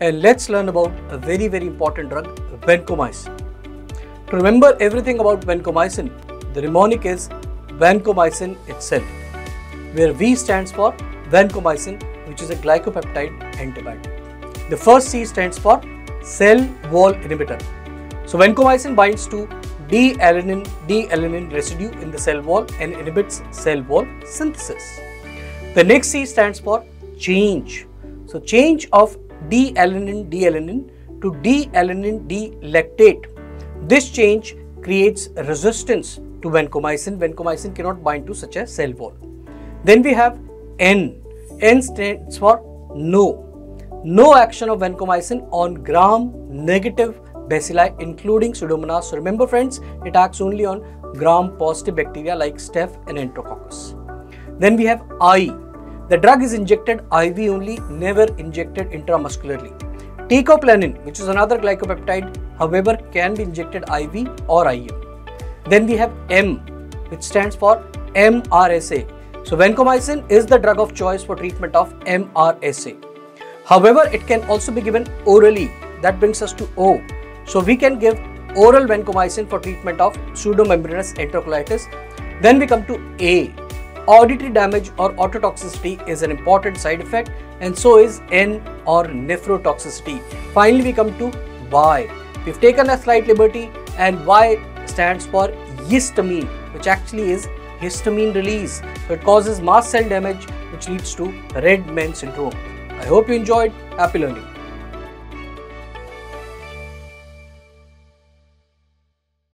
and let's learn about a very important drug, vancomycin. To remember everything about vancomycin, the mnemonic is vancomycin itself, where V stands for vancomycin, which is a glycopeptide antibody. The first C stands for cell wall inhibitor. So vancomycin binds to D-alanine residue in the cell wall and inhibits cell wall synthesis. The next C stands for change. So change of D-alanine to D-alanine D-lactate. This change creates resistance to vancomycin. Vancomycin cannot bind to such a cell wall. Then we have N. N stands for no. No action of vancomycin on gram-negative bacilli including Pseudomonas. So remember friends, it acts only on gram-positive bacteria like Staph and Enterococcus. Then we have I. The drug is injected IV only, never injected intramuscularly. Teicoplanin, which is another glycopeptide, however, can be injected IV or IM. Then we have M, which stands for MRSA. So vancomycin is the drug of choice for treatment of MRSA. However, it can also be given orally. That brings us to O. So we can give oral vancomycin for treatment of pseudomembranous enterocolitis. Then we come to A. Auditory damage or ototoxicity is an important side effect, and so is N or nephrotoxicity. Finally, we come to Y. We've taken a slight liberty, and Y stands for histamine, which actually is histamine release. So it causes mast cell damage, which leads to red men syndrome. I hope you enjoyed. Happy learning.